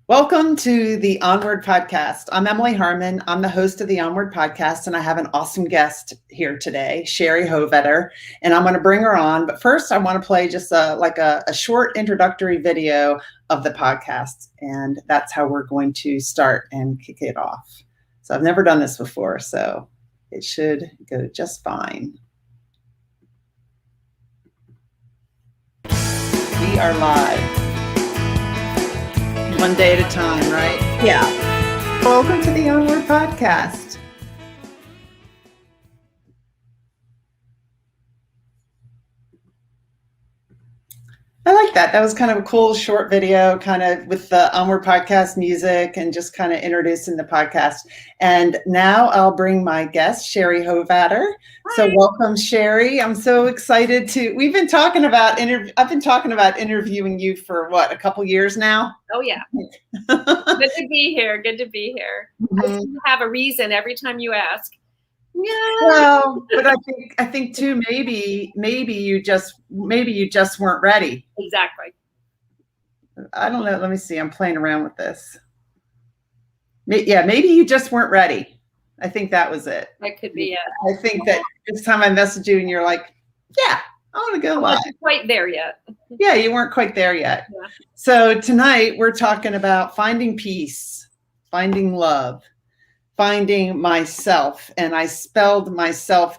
Welcome to the Onward Podcast. I'm Emily Harmon. I'm the host of the Onward Podcast, and I have an awesome guest here today, Sherrie Hovetter, and I'm going to bring her on. But first, I want to play just a short introductory video of the podcast, and that's how we're going to start and kick it off. So I've never done this before, so it should go just fine. We are live. One day at a time, right? Yeah. Welcome to the Onward Podcast. I like that. That was kind of a cool short video, kind of with the Onward Podcast music and just kind of introducing the podcast. And now I'll bring my guest, Sherrie Hovetter. Hi. So welcome, Sherrie. I'm so excited I've been talking about interviewing you for a couple years now? Oh, yeah. Good to be here. Mm-hmm. I have a reason every time you ask. Yeah. Well, but I think too, maybe you just weren't ready. Exactly. I don't know. Let me see. I'm playing around with this. Yeah, maybe you just weren't ready. I think that was it. That could be it. I think that this time I messaged you and you're like, yeah, I want to go live. Not quite there yet. Yeah, you weren't quite there yet. Yeah. So tonight we're talking about finding peace, finding love, finding myself. And I spelled myself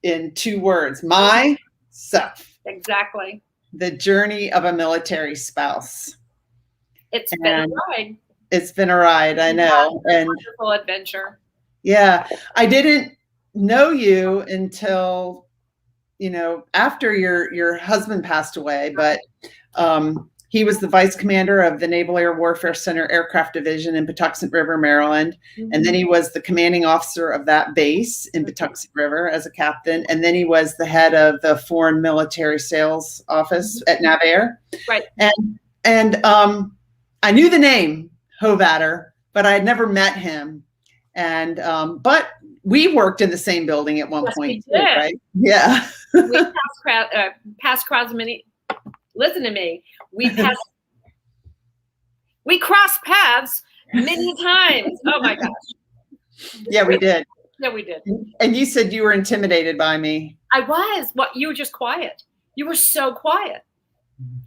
in 2 words, myself. Exactly. The journey of a military spouse. It's been a ride. It's been a ride, I know. And wonderful adventure. Yeah. I didn't know you until, after your husband passed away, but he was the vice commander of the Naval Air Warfare Center Aircraft Division in Patuxent River, Maryland. Mm-hmm. And then he was the commanding officer of that base in Patuxent River as a captain. And then he was the head of the Foreign Military Sales Office at NavAir. Right. And I knew the name Hovetter, but I had never met him. And but we worked in the same building at one point, too, right? Yeah. We passed crowds many. Listen to me. We crossed paths many times. Oh my gosh. Yeah, we did. Yeah, we did. And you said you were intimidated by me. I was. You were just quiet. You were so quiet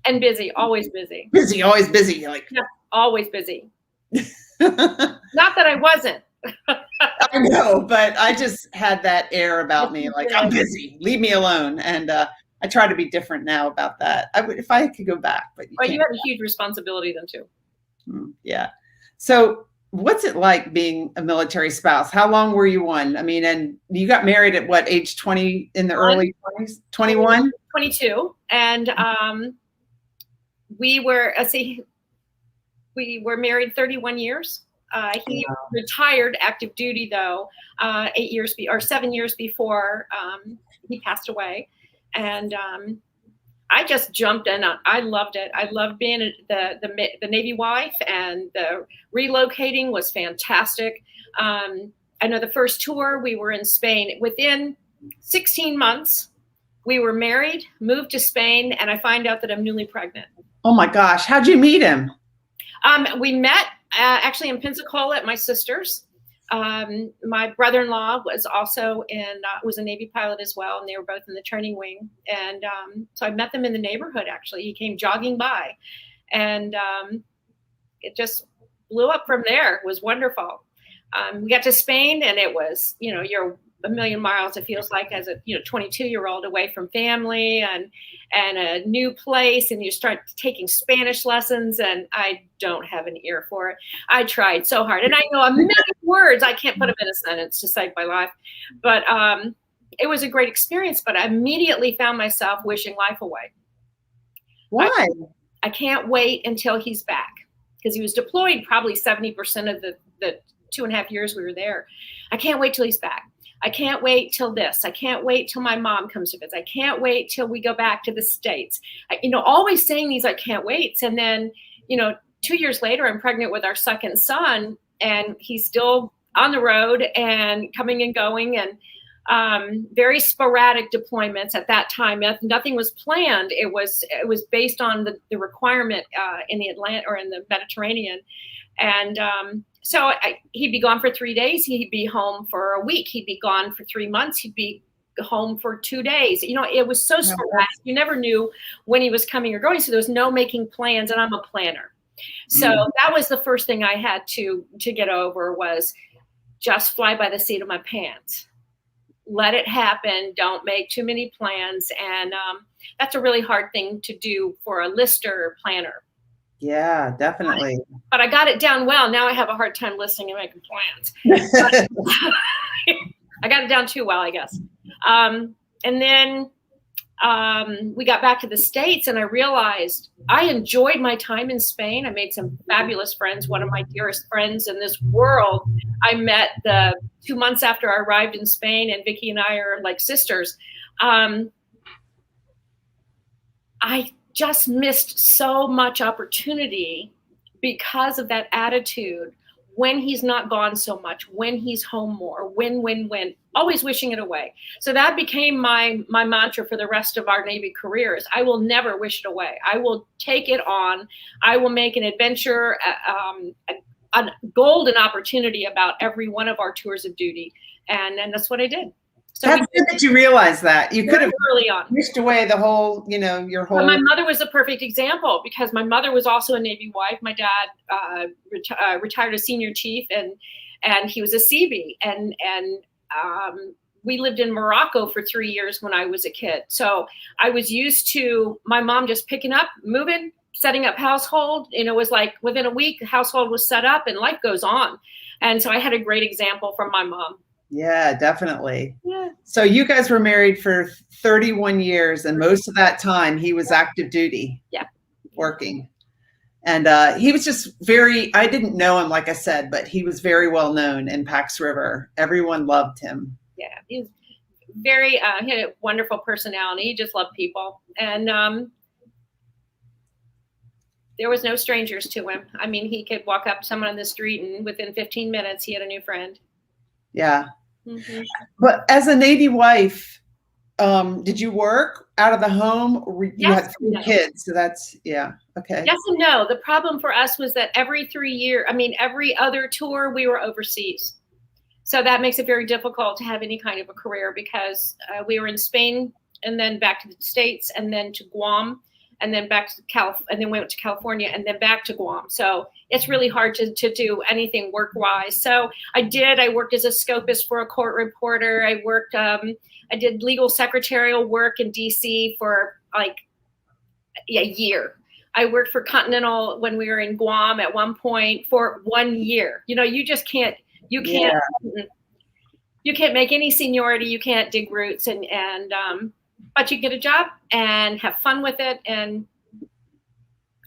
and busy. Always busy. Busy, always busy. Yeah, always busy. Not that I wasn't. I know, but I just had that air about me, like I'm busy. Leave me alone. And I try to be different now about that. I would, if I could go back, but you had a huge responsibility then too. Yeah. So what's it like being a military spouse? How long were you one? I mean, and you got married at what age? 20 in the early 20s? 21? 22. And we were married 31 years. He retired active duty though, 7 years before he passed away. And I just jumped in. I loved it. I loved being the Navy wife, and the relocating was fantastic. I know the first tour we were in Spain. Within 16 months, we were married, moved to Spain, and I find out that I'm newly pregnant. Oh my gosh. How'd you meet him? We met actually in Pensacola at my sister's. My brother-in-law was also was a Navy pilot as well, and they were both in the training wing. And so I met them in the neighborhood, actually. He came jogging by, and it just blew up from there. It was wonderful. We got to Spain, and it was, you're a million miles, it feels like, as a 22-year-old away from family and a new place, and you start taking Spanish lessons, and I don't have an ear for it. I tried so hard, and I know a million words. I can't put them in a sentence to save my life, but it was a great experience. But I immediately found myself wishing life away. Why? I can't wait until he's back, because he was deployed probably 70% of the 2.5 years we were there. I can't wait till he's back. I can't wait till this. I can't wait till my mom comes to visit. I can't wait till we go back to the States. Always saying these I can't waits. And then, 2 years later, I'm pregnant with our second son, and he's still on the road and coming and going. And Very sporadic deployments at that time. Nothing was planned. It was based on the requirement in the Atlantic or in the Mediterranean. And so he'd be gone for 3 days. He'd be home for a week. He'd be gone for 3 months. He'd be home for 2 days. You know, it was so sporadic. You never knew when he was coming or going. So there was no making plans, and I'm a planner. So that was the first thing I had to get over, was just fly by the seat of my pants. Let it happen. Don't make too many plans. And that's a really hard thing to do for a lister or planner. Yeah, definitely. But I got it down well. Now I have a hard time listening and making plans. I got it down too well, I guess. And then we got back to the States, and I realized I enjoyed my time in Spain. I made some fabulous friends. One of my dearest friends in this world I met 2 months after I arrived in Spain, and Vicki and I are like sisters. I just missed so much opportunity because of that attitude. When he's not gone so much, when he's home more, when, always wishing it away. So that became my mantra for the rest of our Navy careers. I will never wish it away. I will take it on. I will make an adventure, a golden opportunity about every one of our tours of duty. And that's what I did. So that's good that you realize that. You could have early on wished away the whole, your whole. But my mother was a perfect example, because my mother was also a Navy wife. My dad retired as senior chief, and he was a Seabee, and we lived in Morocco for 3 years when I was a kid. So I was used to my mom just picking up, moving, setting up household. It was like within a week, the household was set up and life goes on. And so I had a great example from my mom. Yeah, definitely. Yeah. So you guys were married for 31 years, and most of that time he was active duty. Yeah. Working. And he was just I didn't know him, like I said, but he was very well known in Pax River. Everyone loved him. Yeah, he's very, he had a wonderful personality. He just loved people. And there was no strangers to him. I mean, he could walk up to someone on the street, and within 15 minutes, he had a new friend. Yeah. Mm-hmm. But as a Navy wife, did you work out of the home? You had 3 kids, so that's, yeah. Okay. Yes and no. The problem for us was that every other tour, we were overseas. So that makes it very difficult to have any kind of a career, because we were in Spain, and then back to the States, and then to Guam, and then back to and then went to California, and then back to Guam. So it's really hard to do anything work-wise. So I worked as a scopist for a court reporter. I did legal secretarial work in DC for like a year. I worked for Continental when we were in Guam at one point for 1 year. You just can't, you can't make any seniority. You can't dig roots, but you get a job and have fun with it. And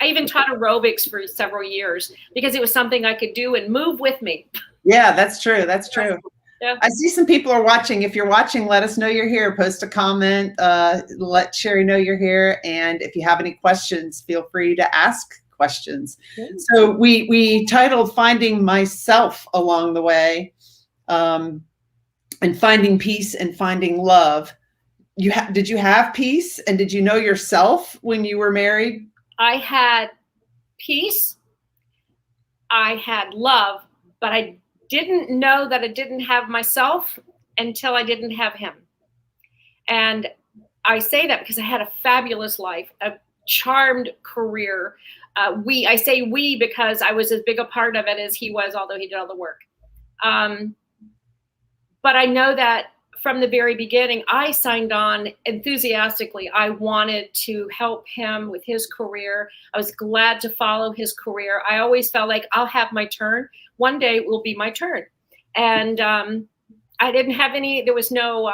I even taught aerobics for several years, because it was something I could do and move with me. Yeah, that's true. That's true. Yeah. I see some people are watching. If you're watching, let us know you're here. Post a comment. Let Sherrie know you're here. And if you have any questions, feel free to ask questions. Mm-hmm. So we titled Finding Myself Along the Way, and finding peace and finding love. Did you have peace, and did you know yourself when you were married? I had peace. I had love, but I didn't know that I didn't have myself until I didn't have him. And I say that because I had a fabulous life, a charmed career. I say we because I was as big a part of it as he was, although he did all the work. But I know that from the very beginning, I signed on enthusiastically. I wanted to help him with his career. I was glad to follow his career. I always felt like I'll have my turn. One day it will be my turn. And I didn't have there was no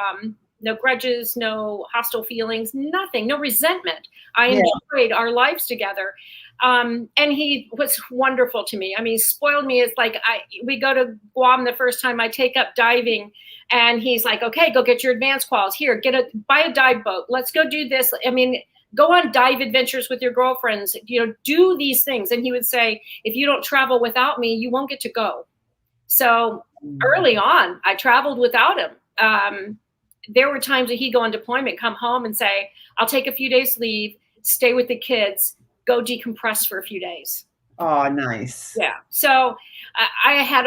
grudges, no hostile feelings, nothing, no resentment. I enjoyed our lives together. And he was wonderful to me. I mean, he spoiled me. It's like we go to Guam the first time, I take up diving, and he's like, okay, go get your advanced quals. Here, buy a dive boat. Let's go do this. I mean, go on dive adventures with your girlfriends, do these things. And he would say, if you don't travel without me, you won't get to go. So early on, I traveled without him. there were times that he'd go on deployment, come home and say, I'll take a few days leave, stay with the kids, go decompress for a few days. Oh, nice. Yeah. So I had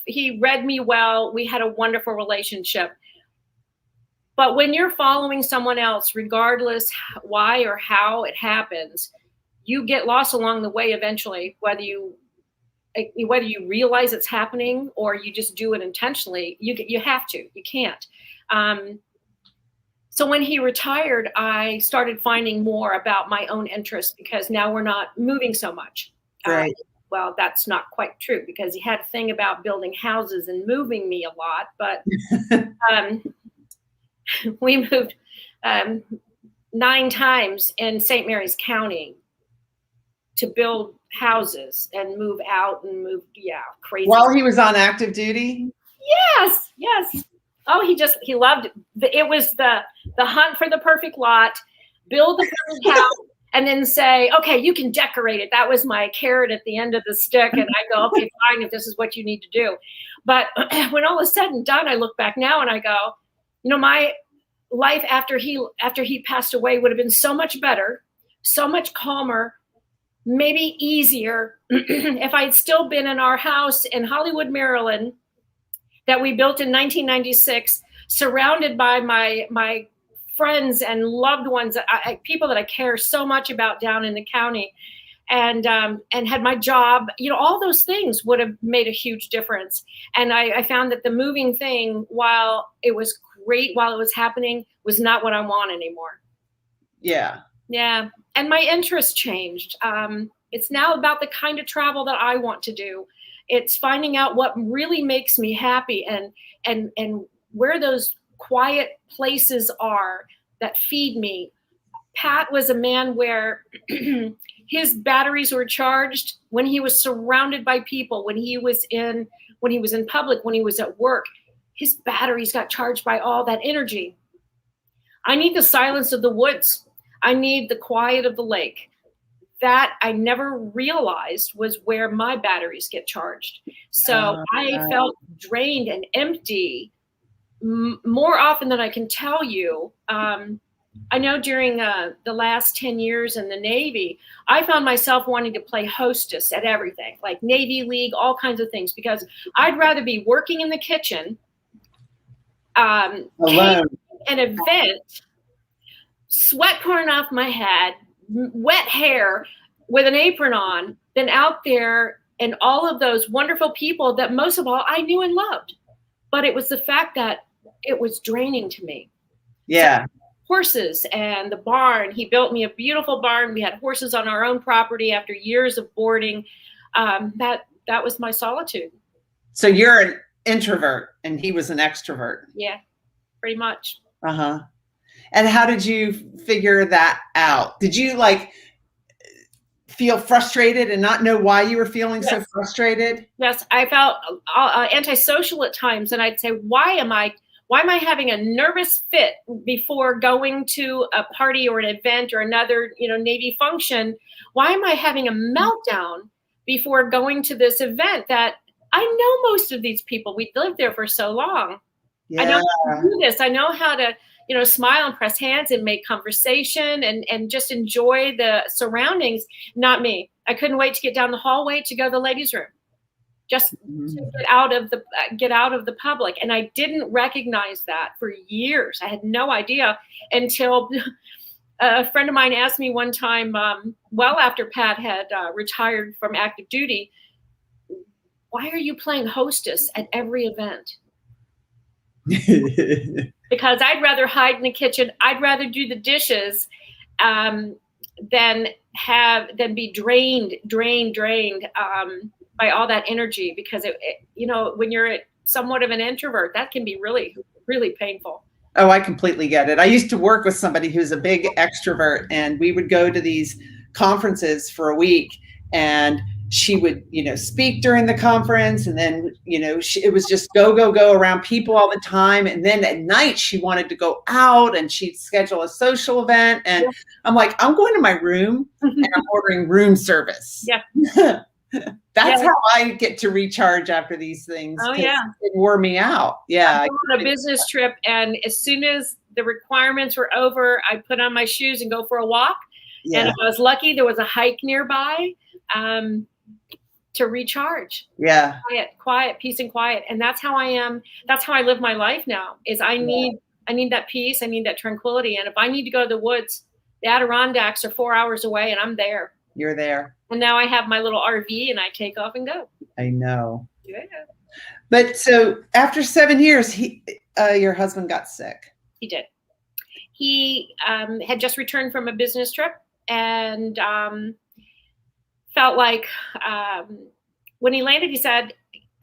he read me well. We had a wonderful relationship. But when you're following someone else, regardless why or how it happens, you get lost along the way eventually, whether you realize it's happening or you just do it intentionally. You have to. You can't. So when he retired, I started finding more about my own interests because now we're not moving so much. Right. Well, that's not quite true because he had a thing about building houses and moving me a lot, but we moved 9 times in St. Mary's County to build houses and move out and move. Yeah, crazy. While he was on active duty? Yes, yes. Oh, he loved it. It was the hunt for the perfect lot, build the perfect house, and then say, okay, you can decorate it. That was my carrot at the end of the stick. And I go, okay, fine, if this is what you need to do. But when all is said and done, I look back now and I go, my life after he passed away would have been so much better, so much calmer, maybe easier if I had still been in our house in Hollywood, Maryland, that we built in 1996, surrounded by my friends and loved ones, people that I care so much about down in the county, and had my job. All those things would have made a huge difference. And I found that the moving thing, while it was great while it was happening, was not what I want anymore. Yeah. Yeah. And my interest changed. It's now about the kind of travel that I want to do. It's finding out what really makes me happy and where those quiet places are that feed me. Pat was a man where his batteries were charged when he was surrounded by people, when he was in public, when he was at work. His batteries got charged by all that energy. I need the silence of the woods. I need the quiet of the lake. That I never realized was where my batteries get charged. So I felt drained and empty more often than I can tell you. I know during the last 10 years in the Navy, I found myself wanting to play hostess at everything, like Navy League, all kinds of things, because I'd rather be working in the kitchen, an event, sweat pouring off my head, wet hair with an apron on, than out there and all of those wonderful people that most of all I knew and loved. But it was the fact that it was draining to me. Yeah. So, horses and the barn. He built me a beautiful barn. We had horses on our own property after years of boarding. That was my solitude. So you're an introvert and he was an extrovert. Yeah, pretty much. Uh-huh. And how did you figure that out? Did you feel frustrated and not know why you were feeling so frustrated? Yes, I felt antisocial at times, and I'd say, why am I having a nervous fit before going to a party or an event or another, Navy function? Why am I having a meltdown before going to this event that I know most of these people? We lived there for so long. Yeah. I know how to do this. I know how to, smile and press hands and make conversation and just enjoy the surroundings. Not me. I couldn't wait to get down the hallway to go to the ladies' room, just to get out of the public. And I didn't recognize that for years. I had no idea until a friend of mine asked me one time, well after Pat had retired from active duty, why are you playing hostess at every event? Because I'd rather hide in the kitchen. I'd rather do the dishes than be drained by all that energy. Because when you're somewhat of an introvert, that can be really, really painful. Oh, I completely get it. I used to work with somebody who's a big extrovert, and we would go to these conferences for a week, and she would, speak during the conference, and then, it was just go around people all the time. And then at night she wanted to go out and she'd schedule a social event. And I'm like, I'm going to my room and I'm ordering room service. Yeah. That's how I get to recharge after these things Oh because yeah. it wore me out. Yeah. I go on a business trip, and as soon as the requirements were over, I put on my shoes and go for a walk. And Yeah. if I was lucky, there was a hike nearby to recharge. Yeah. Quiet, peace and quiet. And that's how I am. That's how I live my life now. Is I need that peace. I need that tranquility. And if I need to go to the woods, the Adirondacks are 4 hours away, and I'm there. You're there. And now I have my little RV, and I take off and go. I know. Yeah. But so after 7 years, your husband got sick. He did. He had just returned from a business trip, and felt like when he landed, he said,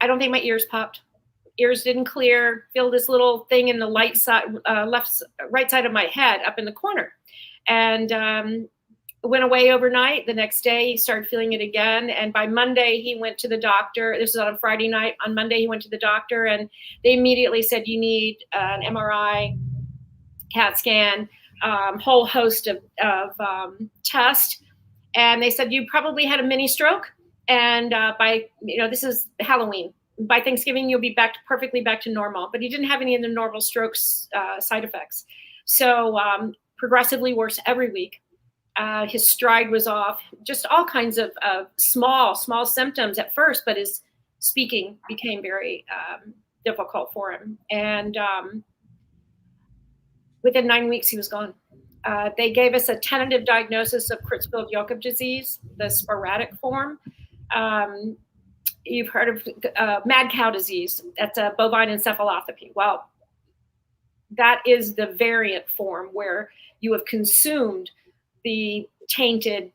"I don't think my ears popped. Ears didn't clear. Feel this little thing in the right side of my head up in the corner." And went away overnight. The next day, he started feeling it again. And by Monday, he went to the doctor. This was on a Friday night. On Monday, he went to the doctor, and they immediately said, "You need an MRI, CAT scan, whole host of tests." And they said, "You probably had a mini stroke. And by, this is Halloween. By Thanksgiving, you'll be perfectly back to normal." But he didn't have any of the normal strokes side effects. So progressively worse every week. His stride was off, just all kinds of small symptoms at first, but his speaking became very difficult for him. And within 9 weeks, he was gone. They gave us a tentative diagnosis of Creutzfeldt-Jakob disease, the sporadic form. You've heard of mad cow disease. That's a bovine encephalopathy. Well, that is the variant form where you have consumed the tainted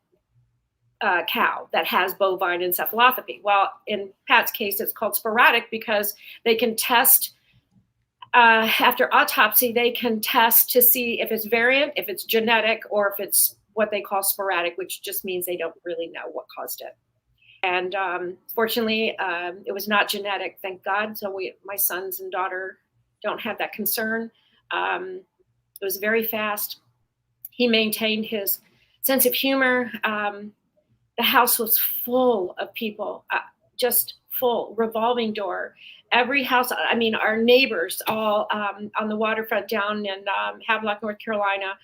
cow that has bovine encephalopathy. Well, in Pat's case, it's called sporadic because they can test after autopsy, they can test to see if it's variant, if it's genetic, or if it's what they call sporadic, which just means they don't really know what caused it. And fortunately, it was not genetic, thank God. So my sons and daughter don't have that concern. It was very fast. He maintained his sense of humor. The house was full of people, just full, revolving door. Every house, our neighbors all on the waterfront down in Havelock, North Carolina,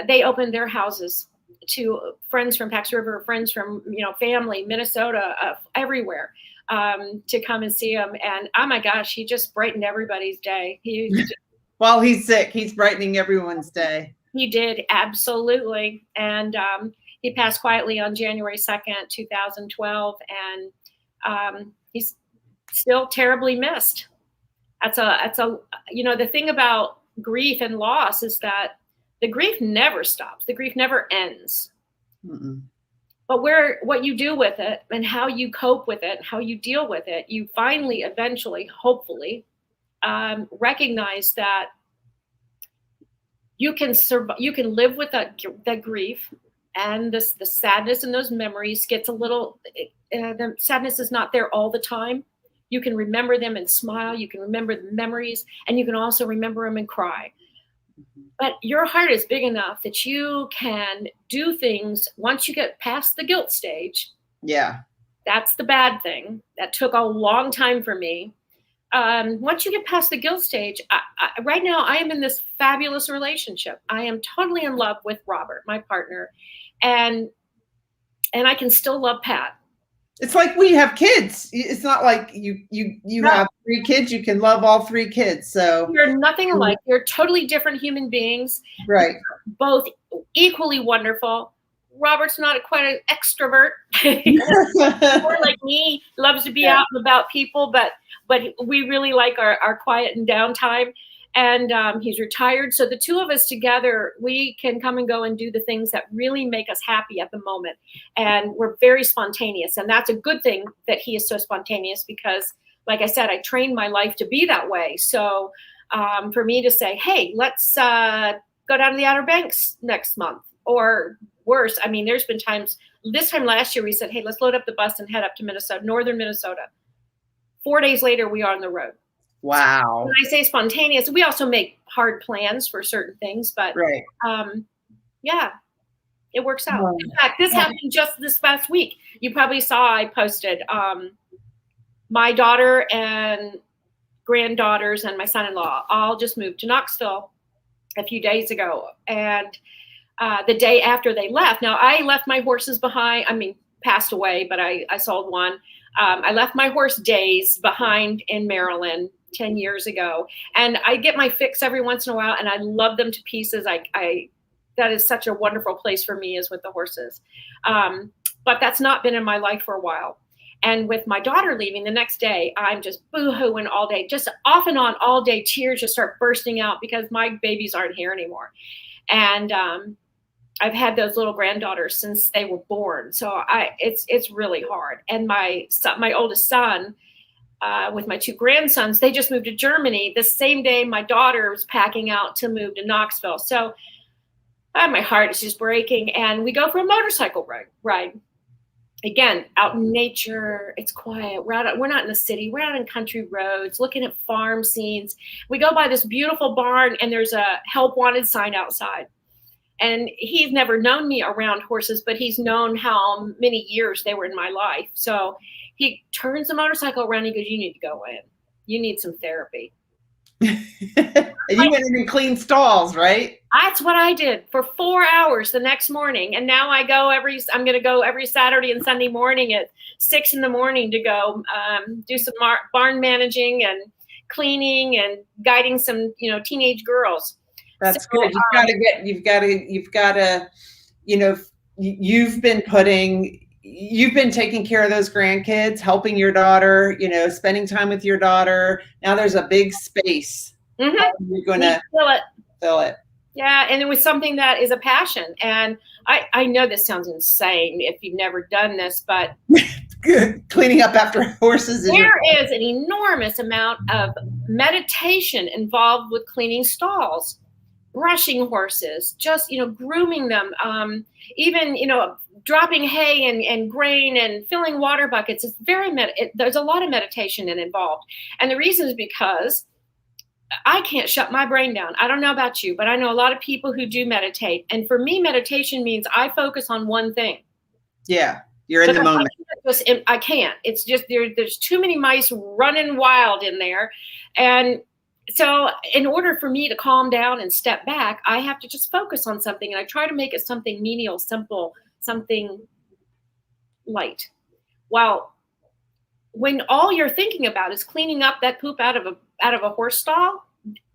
they opened their houses to friends from Pax River, friends from, family, Minnesota, everywhere, to come and see him. And oh my gosh, he just brightened everybody's day. While he's sick, he's brightening everyone's day. He did, absolutely. And he passed quietly on January 2nd, 2012. And he's still terribly missed. That's the thing about grief and loss is that the grief never stops. The grief never ends. Mm-mm. But what you do with it and how you cope with it, how you deal with it, you finally, eventually, hopefully, recognize that you can live with that grief, and the sadness in those memories gets a little. The sadness is not there all the time. You can remember them and smile. You can remember the memories, and you can also remember them and cry. But your heart is big enough that you can do things once you get past the guilt stage. Yeah. That's the bad thing. That took a long time for me. Once you get past the guilt stage, right now I am in this fabulous relationship. I am totally in love with Robert, my partner, and I can still love Pat. It's like we have kids. It's not like you No. have 3 kids. You can love all 3 kids. So you're nothing alike. You're totally different human beings. Right. Both equally wonderful. Robert's not quite an extrovert. More like me, loves to be out and about people, but we really like our quiet and downtime. And he's retired. So the two of us together, we can come and go and do the things that really make us happy at the moment. And we're very spontaneous. And that's a good thing that he is so spontaneous because, like I said, I trained my life to be that way. So for me to say, hey, let's go down to the Outer Banks next month, or worse, there's been times, this time last year, we said, hey, let's load up the bus and head up to Minnesota, northern Minnesota. 4 days later, we are on the road. Wow. So when I say spontaneous, we also make hard plans for certain things, but right. Yeah, it works out. In fact, this happened just this past week. You probably saw I posted my daughter and granddaughters and my son-in-law all just moved to Knoxville a few days ago. And the day after they left, now I left my horses behind. I mean, passed away, but I sold one. I left my horse Days behind in Maryland 10 years ago. And I get my fix every once in a while, and I love them to pieces. That is such a wonderful place for me, is with the horses. But that's not been in my life for a while. And with my daughter leaving the next day, I'm just boo-hooing all day, just off and on all day. Tears just start bursting out because my babies aren't here anymore. And I've had those little granddaughters since they were born. So it's really hard. And my oldest son, with my two grandsons, they just moved to Germany the same day my daughter was packing out to move to Knoxville. So my heart is just breaking. And we go for a motorcycle ride. Again, out in nature, it's quiet. We're not in the city. We're out on country roads, looking at farm scenes. We go by this beautiful barn, and there's a help wanted sign outside. And he's never known me around horses, but he's known how many years they were in my life. So he turns the motorcycle around and he goes, "You need to go in. You need some therapy." And you went in and cleaned stalls, right? That's what I did for 4 hours the next morning. And now I'm going to go every Saturday and Sunday morning at 6 in the morning to go do some barn managing and cleaning and guiding some, teenage girls. That's good. You've got to, you've been taking care of those grandkids, helping your daughter, spending time with your daughter. Now there's a big space. Mm-hmm. You're going to fill it. Yeah. And it was something that is a passion. And I know this sounds insane if you've never done this, but cleaning up after horses. There is an enormous amount of meditation involved with cleaning stalls, brushing horses, just, grooming them, even, dropping hay and grain and filling water buckets. It's there's a lot of meditation involved. And the reason is because I can't shut my brain down. I don't know about you, but I know a lot of people who do meditate. And for me, meditation means I focus on one thing. Yeah. You're in the moment. I can't. It's just there's too many mice running wild in there. And so in order for me to calm down and step back, I have to just focus on something. And I try to make it something menial, simple, something light. Well, when all you're thinking about is cleaning up that poop out of a horse stall,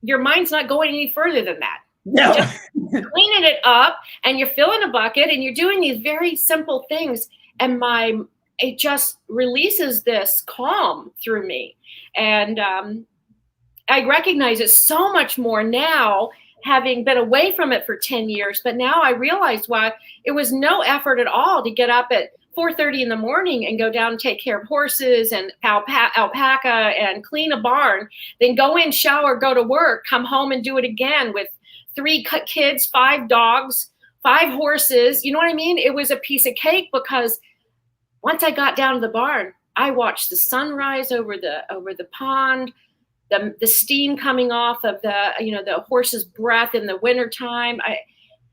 your mind's not going any further than that. No. Just cleaning it up, and you're filling a bucket, and you're doing these very simple things. And it just releases this calm through me. And I recognize it so much more now, having been away from it for 10 years. But now I realize why it was no effort at all to get up at 4:30 in the morning and go down and take care of horses and alpaca and clean a barn, then go in, shower, go to work, come home and do it again with 3 kids, 5 dogs, 5 horses. You know what I mean? It was a piece of cake, because once I got down to the barn, I watched the sunrise over the pond, the steam coming off of the horse's breath in the wintertime.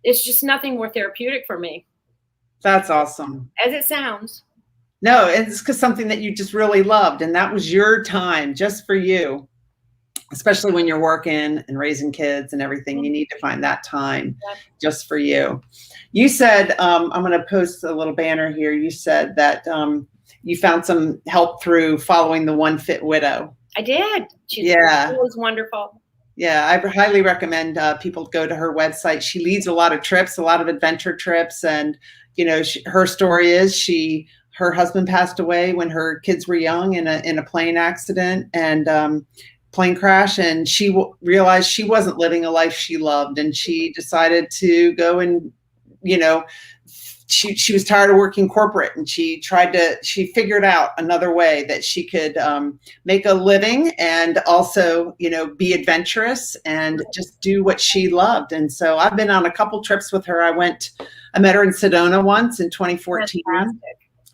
It's just nothing more therapeutic for me. That's awesome. As it sounds. No, it's because something that you just really loved, and that was your time just for you, especially when you're working and raising kids and everything. You need to find that time just for you. You said, I'm going to post a little banner here. You said that you found some help through following the One Fit Widow. I did. It was wonderful. Yeah, I highly recommend people go to her website. She leads a lot of trips, a lot of adventure trips. And, her story is her husband passed away when her kids were young in a plane accident and plane crash. And she realized she wasn't living a life she loved. And she decided to go and, she was tired of working corporate, and she figured out another way that she could make a living and also, be adventurous and just do what she loved. And so I've been on a couple trips with her. I met her in Sedona once in 2014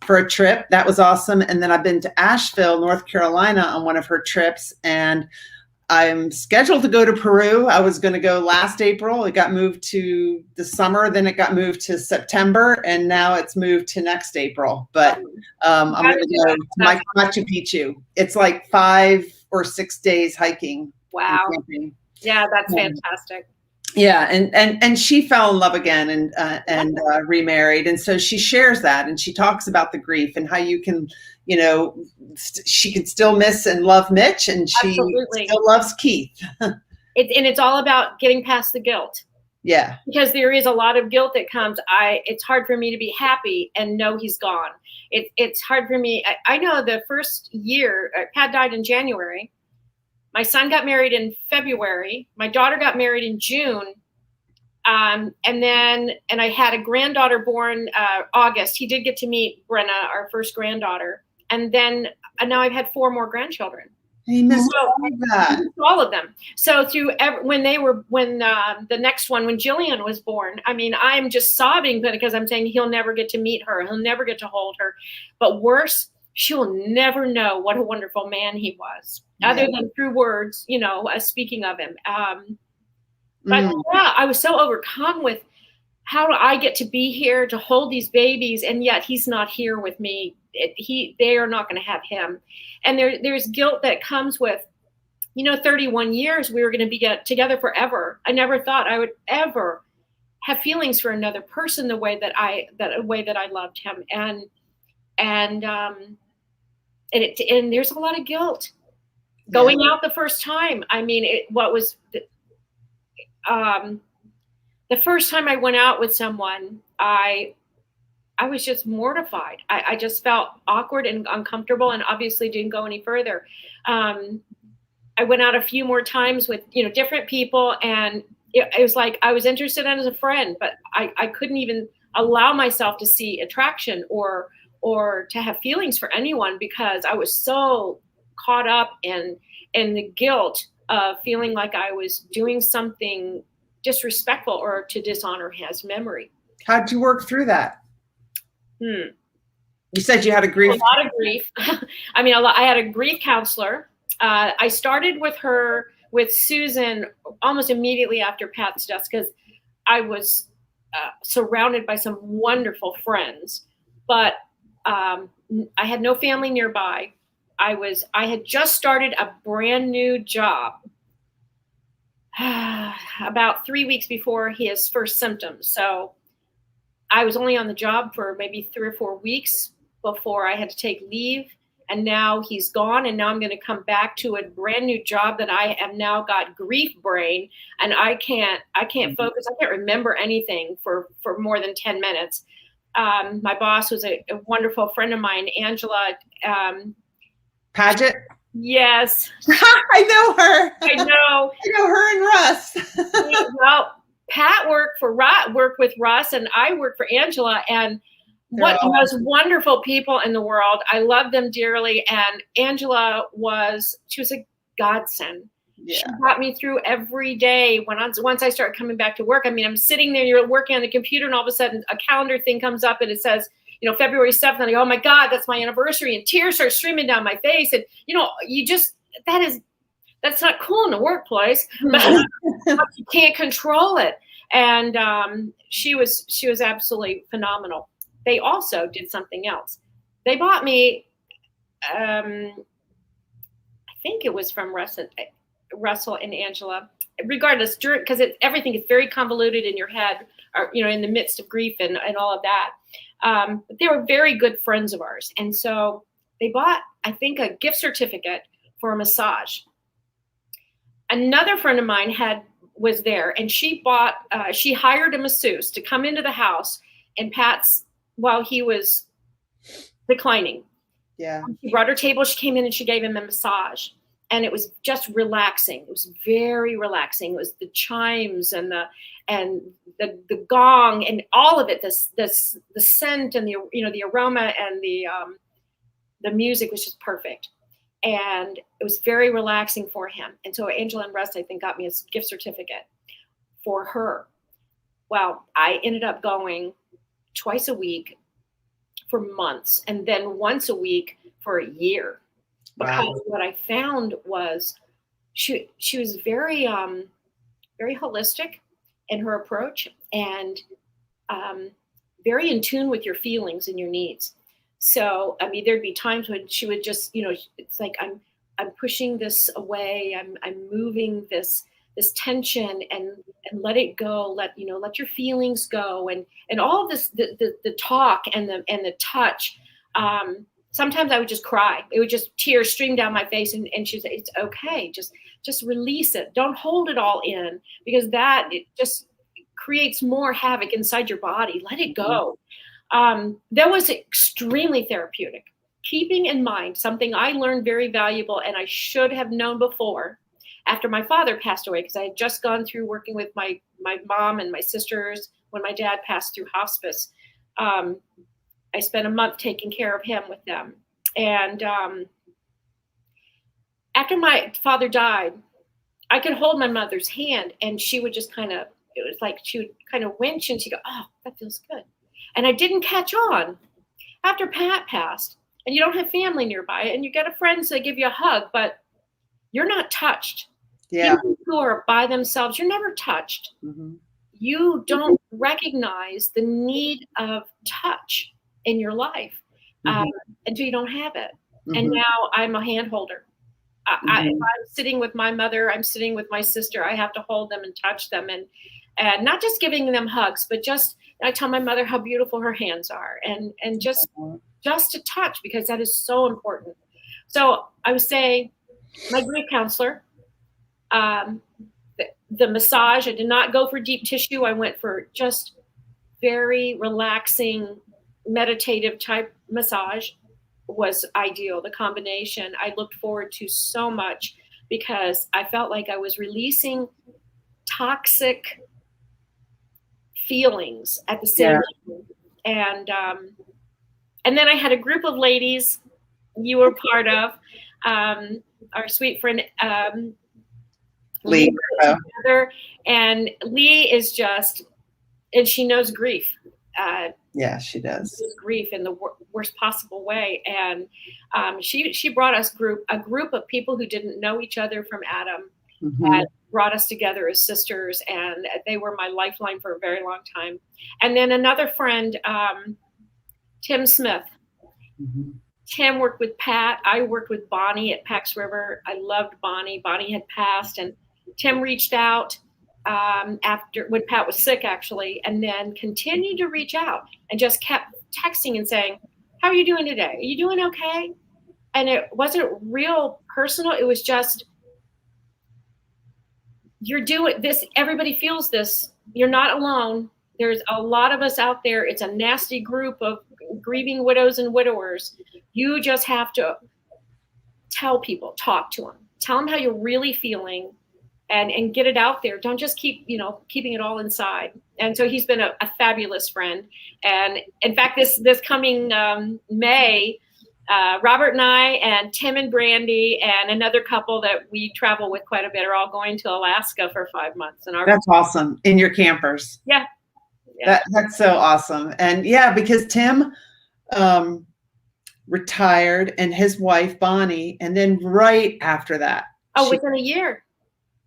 for a trip. That was awesome. And then I've been to Asheville, North Carolina on one of her trips. And I'm scheduled to go to Peru. I was going to go last April. It got moved to the summer. Then it got moved to September, and now it's moved to next April. But I'm going to go to Machu Picchu. It's like 5 or 6 days hiking. Wow. Yeah, that's fantastic. Yeah, and she fell in love again and remarried, and so she shares that, and she talks about the grief and how you can, she can still miss and love Mitch, and she still loves Keith. It's all about getting past the guilt. Yeah, because there is a lot of guilt that comes. It's hard for me to be happy and know he's gone. It's hard for me. I know the first year, Pat died in January. My son got married in February. My daughter got married in June. And I had a granddaughter born August. He did get to meet Brenna, our first granddaughter. And now I've had 4 more grandchildren. He missed all of them. So when the next one, when Jillian was born, I mean, I'm just sobbing because I'm saying he'll never get to meet her. He'll never get to hold her. But worse, she'll never know what a wonderful man he was, other than through words, speaking of him. But yeah, I was so overcome with how do I get to be here to hold these babies, and yet he's not here with me. They are not going to have him. And there's guilt that comes with, 31 years we were going to be together forever. I never thought I would ever have feelings for another person the way that I loved him. And there's a lot of guilt going out the first time. I mean, the first time I went out with someone, I was just mortified. I just felt awkward and uncomfortable, and obviously didn't go any further. I went out a few more times with, different people, and it was like I was interested in as a friend, but I couldn't even allow myself to see attraction or to have feelings for anyone because I was so caught up in the guilt of feeling like I was doing something disrespectful or to dishonor his memory. How'd you work through that? You said you had a grief. A lot of grief. I mean, I had a grief counselor. I started with Susan almost immediately after Pat's death because I was surrounded by some wonderful friends, but I had no family nearby. I had just started a brand new job about 3 weeks before his first symptoms. So I was only on the job for maybe 3 or 4 weeks before I had to take leave. And now he's gone. And now I'm going to come back to a brand new job that I have now got grief brain. And I can't focus. I can't remember anything for more than 10 minutes. My boss was a wonderful friend of mine, Angela. Paget? Yes. I know her. I know. I know her and Russ. Well, Pat worked with Russ, and I worked for Angela, and what the most wonderful people in the world. I love them dearly. And Angela she was a godsend. Yeah. She got me through every day. Once I started coming back to work, I mean, I'm sitting there, you're working on the computer, and all of a sudden a calendar thing comes up and it says, February 7th. And I go, oh my God, that's my anniversary. And tears start streaming down my face. And, that's not cool in the workplace, but you can't control it. And she was absolutely phenomenal. They also did something else. They bought me, I think it was from Russell and Angela, regardless, because everything is very convoluted in your head, or, in the midst of grief and all of that. But they were very good friends of ours. And so they bought, I think, a gift certificate for a massage. Another friend of mine was there, and she hired a masseuse to come into the house and while he was declining. Yeah. She brought her table, she came in and she gave him a massage. And it was just relaxing. It was very relaxing. It was the chimes and the gong and all of it. The scent and the aroma and the music was just perfect. And it was very relaxing for him. And so Angela and Russ, I think, got me a gift certificate for her. Well, I ended up going twice a week for months, and then once a week for a year. Because what I found was she was very holistic in her approach, and um, very in tune with your feelings and your needs. So, I mean, there'd be times when she would just, it's like I'm pushing this away. I'm moving this tension, and let it go. Let your feelings go, and all of this, the talk and the touch. Sometimes I would just cry. It would just tears stream down my face, and she'd say, "It's okay. Just release it. Don't hold it all in, because it just creates more havoc inside your body. Let it go." That was extremely therapeutic. Keeping in mind something I learned very valuable, and I should have known before, after my father passed away, because I had just gone through working with my mom and my sisters when my dad passed through hospice. I spent a month taking care of him with them. And after my father died, I could hold my mother's hand, and she would just it was like she would kind of winch, and she'd go, "Oh, that feels good." And I didn't catch on after Pat passed, and you don't have family nearby, and you get a friend to give you a hug, but you're not touched. Yeah. People who are by themselves, you're never touched. Mm-hmm. You don't recognize the need of touch in your life until you don't have it. Mm-hmm. And now I'm a hand holder. If I'm sitting with my mother, I'm sitting with my sister, I have to hold them and touch them, and not just giving them hugs, but just I tell my mother how beautiful her hands are, and just to touch, because that is so important. So I would say my grief counselor, the massage, I did not go for deep tissue. I went for just very relaxing, meditative type massage was ideal. The combination I looked forward to so much, because I felt like I was releasing toxic feelings at the same time. And then I had a group of ladies you were part of, our sweet friend Lee, and Lee is just, and she knows grief. Yeah, she does. Grief in the worst possible way, and she brought us a group of people who didn't know each other from Adam, and brought us together as sisters, and they were my lifeline for a very long time. And then another friend, Tim Smith. Tim worked with Pat. I worked with Bonnie at Pax River. I loved Bonnie. Bonnie had passed, and Tim reached out after when Pat was sick, actually, and then continued to reach out and just kept texting and saying, "How are you doing today? Are you doing okay?" And it wasn't real personal. It was just, you're doing this. Everybody feels this. You're not alone. There's a lot of us out there. It's a nasty group of grieving widows and widowers. You just have to tell people, talk to them, tell them how you're really feeling, and get it out there. Don't just keep, keeping it all inside. And so he's been a fabulous friend. And in fact, this coming May, Robert and I and Tim and Brandy and another couple that we travel with quite a bit are all going to Alaska for 5 months. And that's awesome. In your campers. Yeah. That's so awesome. And because Tim retired, and his wife Bonnie, and then right after that, within a year,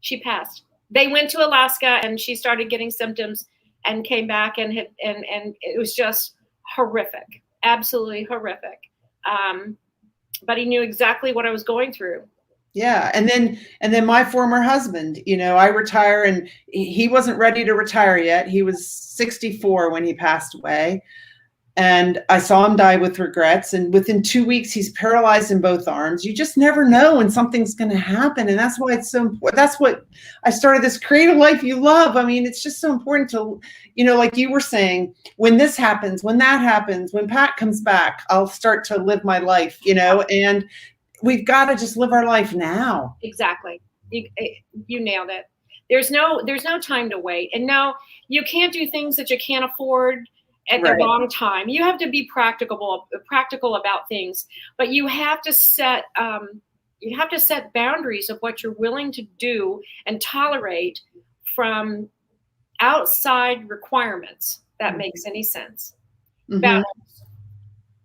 she passed. They went to Alaska, and she started getting symptoms, and came back, and it was just horrific, absolutely horrific. But he knew exactly what I was going through. Yeah. And then my former husband, I retire, and he wasn't ready to retire yet. He was 64 when he passed away. And I saw him die with regrets. And within 2 weeks, he's paralyzed in both arms. You just never know when something's going to happen. And that's why it's so important. That's what I started this Creative Life You Love. I mean, it's just so important to, like you were saying, when this happens, when that happens, when Pat comes back, I'll start to live my life, and we've got to just live our life now. Exactly. You nailed it. There's no time to wait. And no, you can't do things that you can't afford at the wrong time. You have to be practical about things, but you have to set boundaries of what you're willing to do and tolerate from outside requirements. That makes any sense. Boundaries.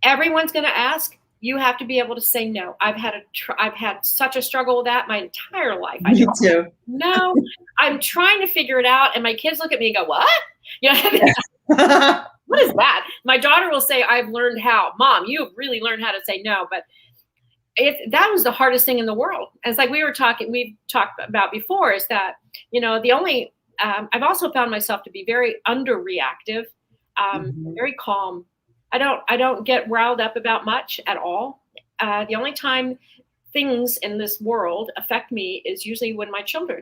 Everyone's going to ask, You have to be able to say no. I've had such a struggle with that my entire life. I Me don't too. know. I'm trying to figure it out, and my kids look at me and go, "What? You know, what is that?" My daughter will say, "I've learned how." Mom, you've really learned how to say no. But that was the hardest thing in the world. It's like we've talked about before, is that, the only, I've also found myself to be very underreactive, Mhm. very calm. I don't get riled up about much at all. The only time things in this world affect me is usually when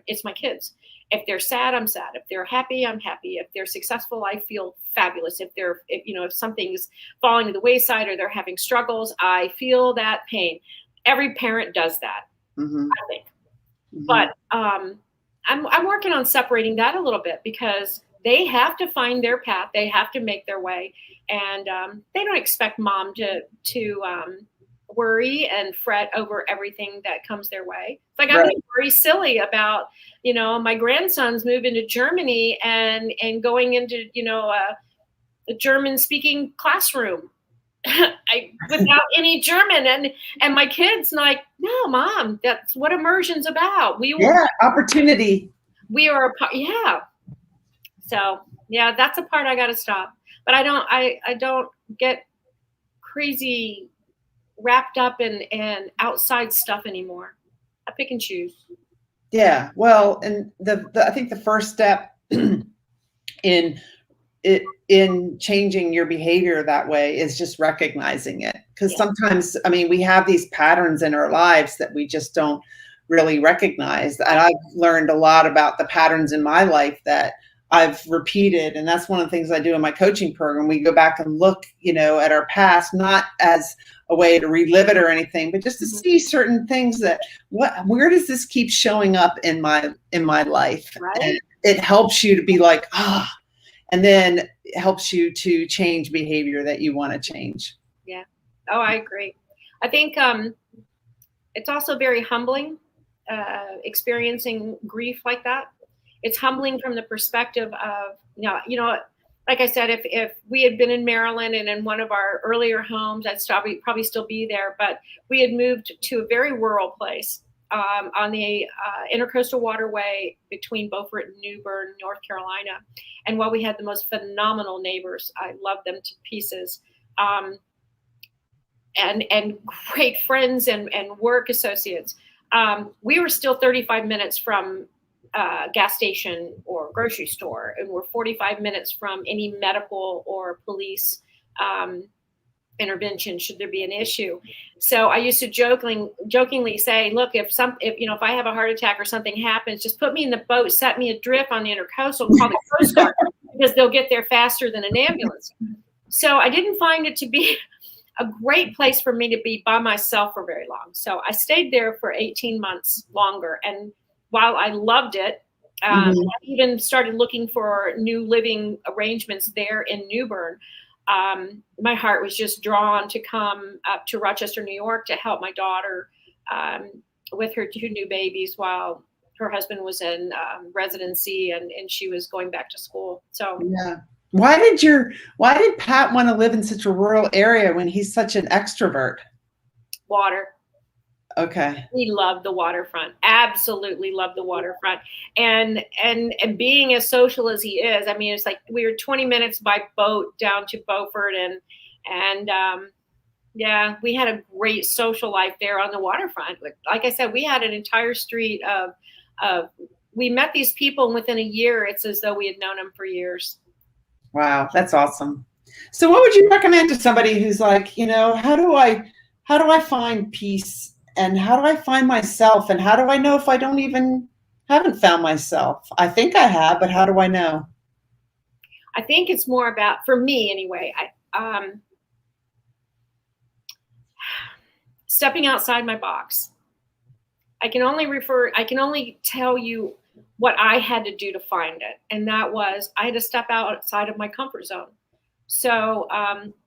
it's my kids. If they're sad, I'm sad. If they're happy, I'm happy. If they're successful, I feel fabulous. If something's falling to the wayside or they're having struggles, I feel that pain. Every parent does that, Mhm. I think. Mhm. But I'm working on separating that a little bit, because they have to find their path. They have to make their way, and they don't expect mom to worry and fret over everything that comes their way. It's like I'm Right. going to worry silly about my grandsons moving to Germany and going into a German speaking classroom. Without any German, and my kids like, no, mom, that's what immersion's about. Yeah, opportunity. We are a part. Yeah. So yeah, that's a part I got to stop. But I don't get crazy wrapped up in outside stuff anymore. I pick and choose. Yeah. Well, and I think the first step in in changing your behavior that way is just recognizing it. Because Yeah. sometimes, I mean, we have these patterns in our lives that we just don't really recognize. And I've learned a lot about the patterns in my life that I've repeated. And that's one of the things I do in my coaching program. We go back and look, at our past, not as a way to relive it or anything, but just to Mhm. see certain things that where does this keep showing up in my life? And Right. it helps you to be like, and then it helps you to change behavior that you want to change. Yeah. Oh, I agree. I think it's also very humbling, experiencing grief like that. It's humbling from the perspective of, like I said, if we had been in Maryland and in one of our earlier homes, I'd probably still be there. But we had moved to a very rural place, on the intercoastal waterway between Beaufort and New Bern, North Carolina. And while we had the most phenomenal neighbors, I love them to pieces. Um, and great friends and work associates. We were still 35 minutes from gas station or grocery store, and we're 45 minutes from any medical or police intervention should there be an issue. So I used to jokingly say, look, if I have a heart attack or something happens, just put me in the boat, set me adrift on the intercoastal, call the Coast Guard, because they'll get there faster than an ambulance. So I didn't find it to be a great place for me to be by myself for very long. So I stayed there for 18 months longer. And while I loved it, I Mhm. even started looking for new living arrangements there in New Bern. My heart was just drawn to come up to Rochester, New York, to help my daughter um, with her two new babies while her husband was in residency and she was going back to school. So Yeah. Why did Pat want to live in such a rural area when he's such an extrovert? water. Okay. We love the waterfront. Absolutely love the waterfront. And being as social as he is, I mean, it's like we were 20 minutes by boat down to Beaufort, and yeah, we had a great social life there on the waterfront. Like I said, we had an entire street of we met these people, and within a year, it's as though we had known them for years. Wow, that's awesome. So what would you recommend to somebody who's like, how do I find peace and how do I find myself and how do I know if I don't even haven't found myself? I think I have, but how do I know? I think it's more about, for me anyway, stepping outside my box. I can only tell you what I had to do to find it. And that was, I had to step outside of my comfort zone. So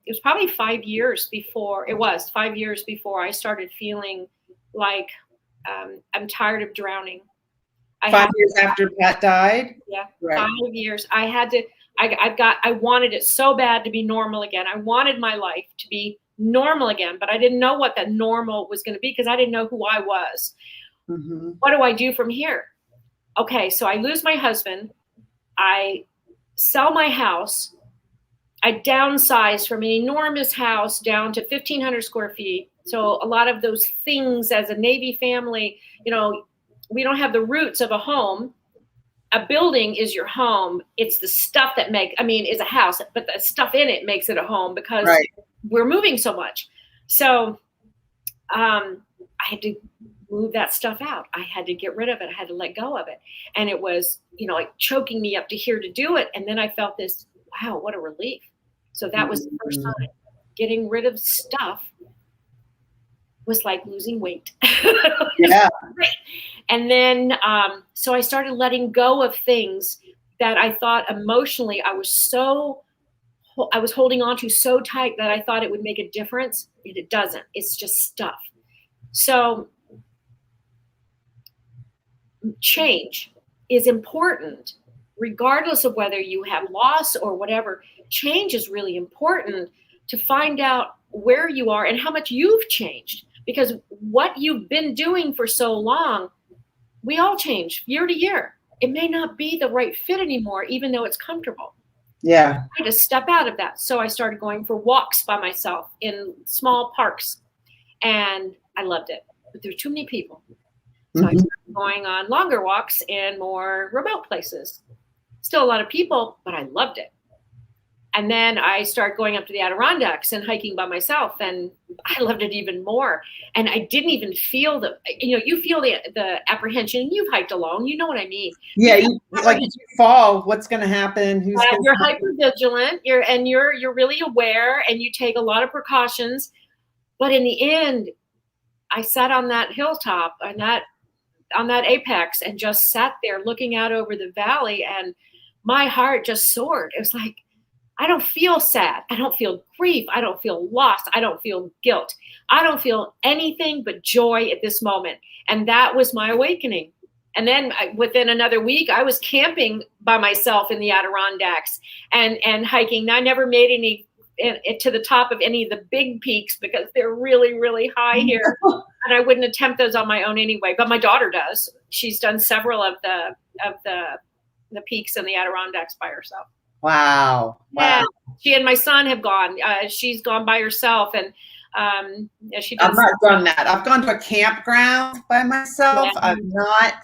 it was probably 5 years before, it was 5 years before I started feeling like I'm tired of drowning. I had 5 years after Pat died? Yeah, Right. 5 years. I wanted it so bad to be normal again. I wanted my life to be normal again. But I didn't know what that normal was going to be because I didn't know who I was. Mm-hmm. What do I do from here? Okay, so I lose my husband. I sell my house. I downsize from an enormous house down to 1,500 square feet. So a lot of those things as a Navy family, you know, we don't have the roots of a home. A building is your home. It's the stuff that is a house, but the stuff in it makes it a home because Right. we're moving so much. So I had to move that stuff out. I had to get rid of it. I had to let go of it. And it was, like choking me up to here to do it. And then I felt this, wow, what a relief. So that was the first time. Getting rid of stuff was like losing weight. Yeah. And then, so I started letting go of things that I thought emotionally I was holding on to so tight that I thought it would make a difference. It doesn't. It's just stuff. So change is important, regardless of whether you have loss or whatever. Change is really important to find out where you are and how much you've changed. Because what you've been doing for so long, we all change year to year. It may not be the right fit anymore, even though it's comfortable. Yeah. I had to step out of that. So I started going for walks by myself in small parks, and I loved it. But there were too many people. So I started going on longer walks in more remote places. Still a lot of people, but I loved it. And then I started going up to the Adirondacks and hiking by myself, and I loved it even more. And I didn't even feel you feel the apprehension. You've hiked alone, you know what I mean? Yeah, if you fall, what's going to happen? You're hyper vigilant. You're really aware, and you take a lot of precautions. But in the end, I sat on that hilltop on that apex and just sat there looking out over the valley, and my heart just soared. It was like, I don't feel sad. I don't feel grief. I don't feel lost. I don't feel guilt. I don't feel anything but joy at this moment. And that was my awakening. And then within another week, I was camping by myself in the Adirondacks and hiking. I never made it to the top of any of the big peaks because they're really, really high here. And I wouldn't attempt those on my own anyway. But my daughter does. She's done several of the peaks in the Adirondacks by herself. Wow. Yeah, she and my son have gone. She's gone by herself, and she does. I've not done that. I've gone to a campground by myself. Yeah. I've not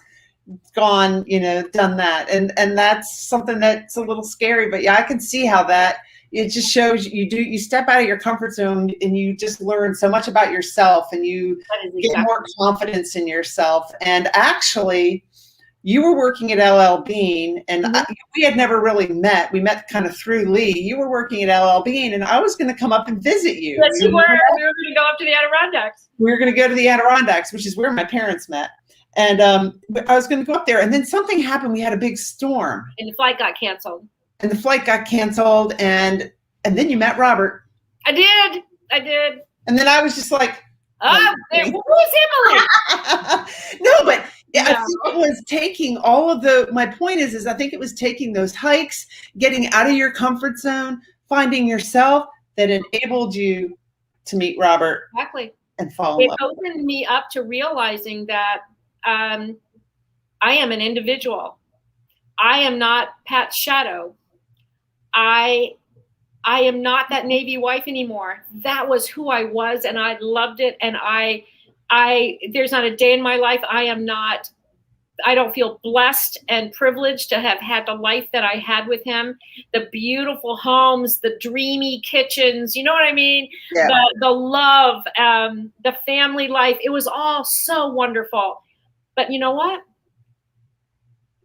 gone, done that, and that's something that's a little scary. But yeah, I can see how that. It just shows you step out of your comfort zone and you just learn so much about yourself, and you get more confidence in yourself. And actually, you were working at LL Bean, and we had never really met. We met kind of through Lee. You were working at LL Bean, and I was going to come up and visit you. Yes, you were. We were going to go up to the Adirondacks. We were going to go to the Adirondacks, which is where my parents met. And I was going to go up there, and then something happened. We had a big storm. And the flight got canceled. And then you met Robert. I did. And then I was just like, who's Emily? No, but I think it was taking all of my point is I think it was taking those hikes, getting out of your comfort zone, finding yourself that enabled you to meet Robert. Exactly. And fall in love. It opened me up to realizing that I am an individual. I am not Pat's shadow. I am not that Navy wife anymore. That was who I was, and I loved it. And there's not a day in my life I don't feel blessed and privileged to have had the life that I had with him. The beautiful homes, the dreamy kitchens, you know what I mean? Yeah. The love, the family life. It was all so wonderful. But you know what?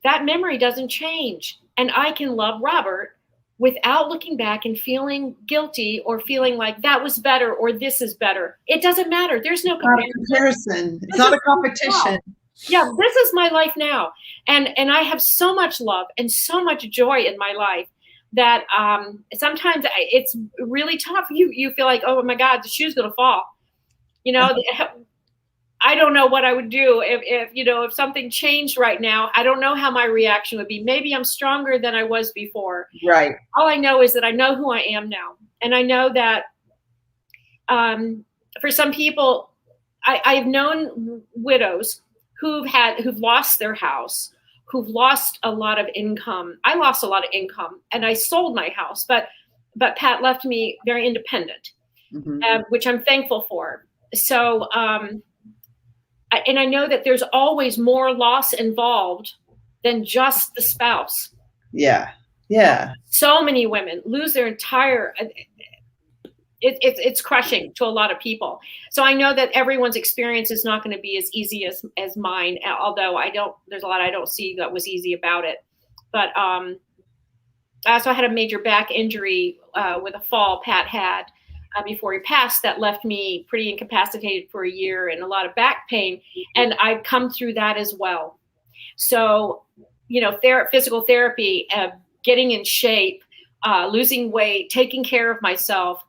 That memory doesn't change. And I can love Robert without looking back and feeling guilty or feeling like that was better or this is better. It doesn't matter. There's no comparison. It's not a competition. Yeah, this is my life now. And I have so much love and so much joy in my life that sometimes it's really tough. You feel like, oh my God, the shoe's going to fall. I don't know what I would do if something changed right now. I don't know how my reaction would be. Maybe I'm stronger than I was before. Right. All I know is that I know who I am now. And I know that For some people, I've known widows who've lost their house, who've lost a lot of income. I lost a lot of income, and I sold my house, but Pat left me very independent, which I'm thankful for. So, and I know that there's always more loss involved than just the spouse. Yeah. Yeah. So many women lose their entire. It's crushing to a lot of people. So I know that everyone's experience is not going to be as easy as mine. Although there's a lot I don't see that was easy about it. But I also had a major back injury with a fall Pat had before he passed that left me pretty incapacitated for a year and a lot of back pain. And I've come through that as well. So, physical therapy, getting in shape, losing weight, taking care of myself,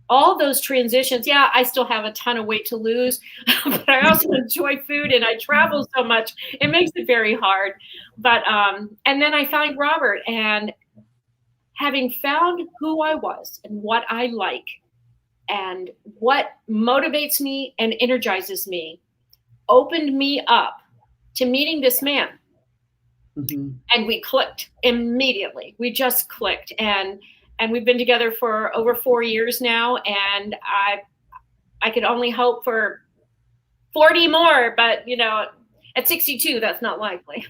all those transitions. Yeah, I still have a ton of weight to lose, but I also enjoy food and I travel so much. It makes it very hard. But, and then I found Robert, and having found who I was and what I like and what motivates me and energizes me, opened me up to meeting this man. And we clicked immediately. We just clicked. And we've been together for over 4 years now. And I could only hope for 40 more, but at 62, that's not likely.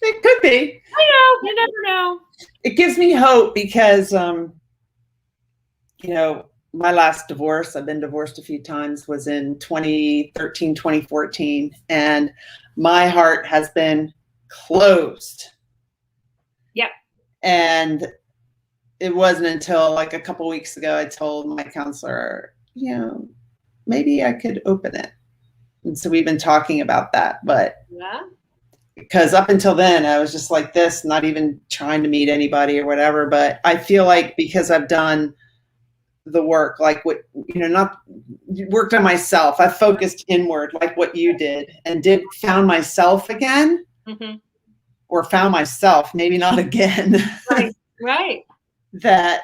It could be. I know. You never know. It gives me hope because, my last divorce, I've been divorced a few times, was in 2013, 2014. And my heart has been closed. Yep. And it wasn't until like a couple of weeks ago I told my counselor, maybe I could open it. And so we've been talking about that. But yeah, because up until then I was just like this, not even trying to meet anybody or whatever. But I feel like because I've done the work, like what, not worked on myself, I focused inward like what you did, and found myself again. Or found myself, maybe not again. Right. That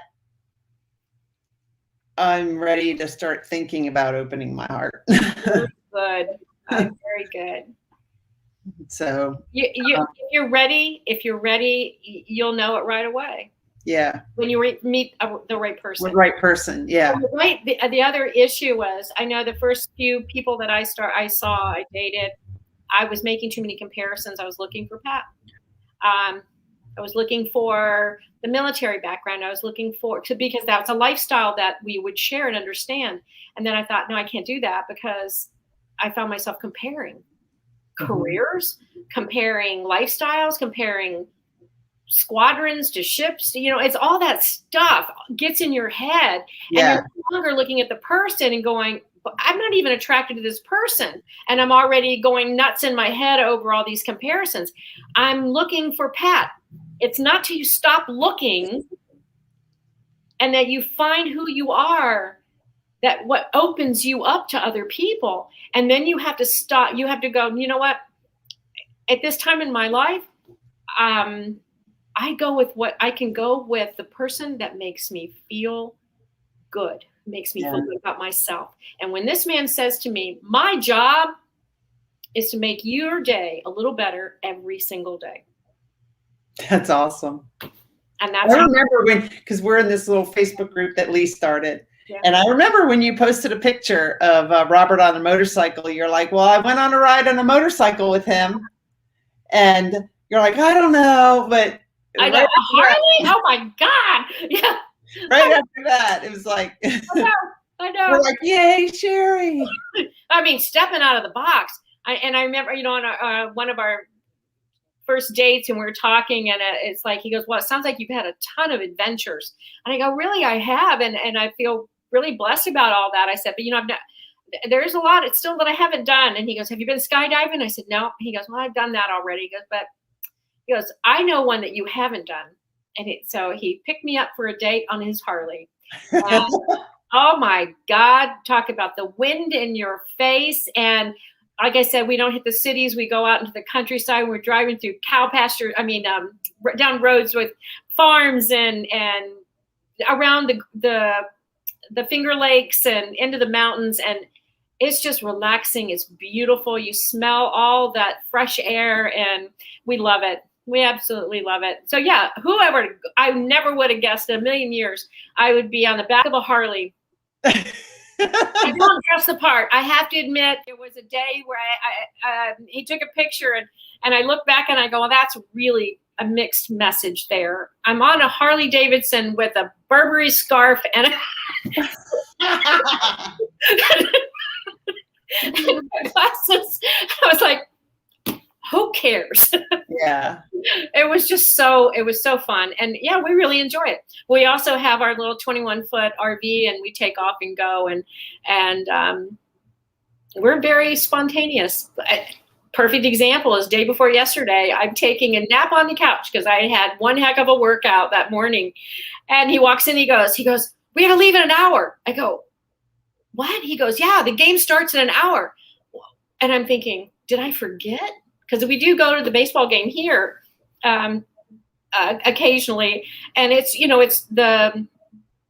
I'm ready to start thinking about opening my heart. Good. Very good. So if you're ready, you'll know it right away. Yeah. When you meet the right person. The right person. Yeah. Right. The other issue was, I know the first few people that I dated, I was making too many comparisons. I was looking for Pat. I was looking for the military background. I was looking because that's a lifestyle that we would share and understand. And then I thought, no, I can't do that, because I found myself comparing careers, comparing lifestyles, comparing squadrons to ships. It's all that stuff gets in your head. Yeah. And you're no longer looking at the person and going, I'm not even attracted to this person. And I'm already going nuts in my head over all these comparisons. I'm looking for Pat. It's not till you stop looking and that you find who you are, that what opens you up to other people. And then you have to stop. You have to go, you know what? At this time in my life, I can go with the person that makes me feel good, makes me feel good about myself. And when this man says to me, my job is to make your day a little better every single day. That's awesome. And that's I remember because we're in this little Facebook group that Lee started. Yeah. And I remember when you posted a picture of Robert on a motorcycle, you're like, well, I went on a ride on a motorcycle with him. And you're like, I don't know, but I know, Harley? Oh my God. Yeah. Right after that, it was like, I know. We're like, yay, Sherrie. I mean, stepping out of the box. I remember, on one of our first dates, and we were talking, and it's like, he goes, well, it sounds like you've had a ton of adventures. And I go, really, I have. And I feel really blessed about all that. I said, but there's a lot still that I haven't done. And he goes, have you been skydiving? I said, no. He goes, well, I've done that already. He goes, I know one that you haven't done. And so he picked me up for a date on his Harley. And, oh my God, talk about the wind in your face. And like I said, we don't hit the cities. We go out into the countryside. We're driving through cow pasture. down roads with farms and around the the Finger Lakes and into the mountains, and it's just relaxing. It's beautiful. You smell all that fresh air, and we love it. We absolutely love it. So yeah, whoever, I never would have guessed in a million years I would be on the back of a Harley. I don't dress the part. I have to admit, there was a day where he took a picture, and I look back and I go, well, that's really a mixed message there. I'm on a Harley Davidson with a Burberry scarf and glasses. I was like, who cares? Yeah. It was so fun. And yeah, we really enjoy it. We also have our little 21-foot RV, and we take off and go, and we're very spontaneous. Perfect example is day before yesterday, I'm taking a nap on the couch because I had one heck of a workout that morning. And he walks in, he goes, we got to leave in an hour. I go, what? He goes, yeah, the game starts in an hour. And I'm thinking, did I forget? Because we do go to the baseball game here occasionally, and it's the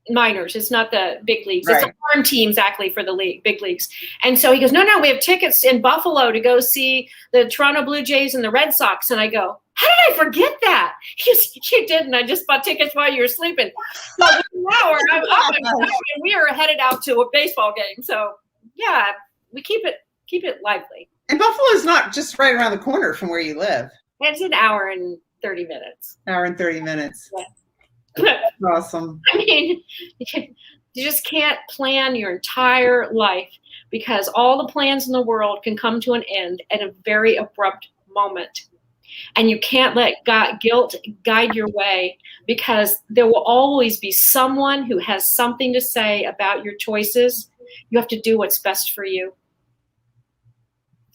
minors. It's not the big leagues. Right. It's a farm team exactly for the big leagues. And so he goes, no, we have tickets in Buffalo to go see the Toronto Blue Jays and the Red Sox. And I go, how did I forget that? He goes, you didn't. I just bought tickets while you were sleeping. So now I'm up and we are headed out to a baseball game. So yeah, we keep it lively. And Buffalo is not just right around the corner from where you live. It's an hour and 30 minutes. Hour and 30 minutes. Yeah. That's awesome. I mean, you just can't plan your entire life, because all the plans in the world can come to an end at a very abrupt moment. And you can't let guilt guide your way, because there will always be someone who has something to say about your choices. You have to do what's best for you.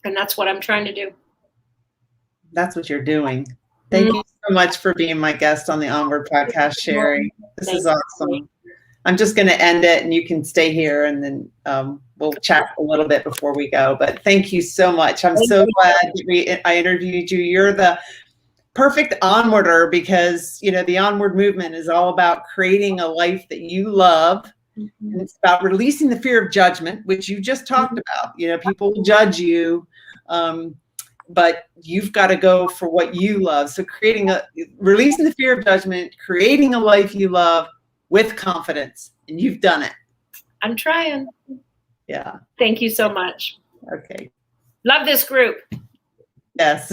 And that's what I'm trying to do. That's what you're doing. Thank you so much for being my guest on the Onward podcast, Sherrie. This is awesome. I'm just going to end it, and you can stay here, and then we'll chat a little bit before we go. But thank you so much. I'm so glad I interviewed you. You're the perfect onwarder, because the onward movement is all about creating a life that you love. And it's about releasing the fear of judgment, which you just talked about. People will judge you, but you've got to go for what you love. So releasing the fear of judgment, creating a life you love with confidence, and you've done it. I'm trying. Yeah. Thank you so much. Okay. Love this group. Yes.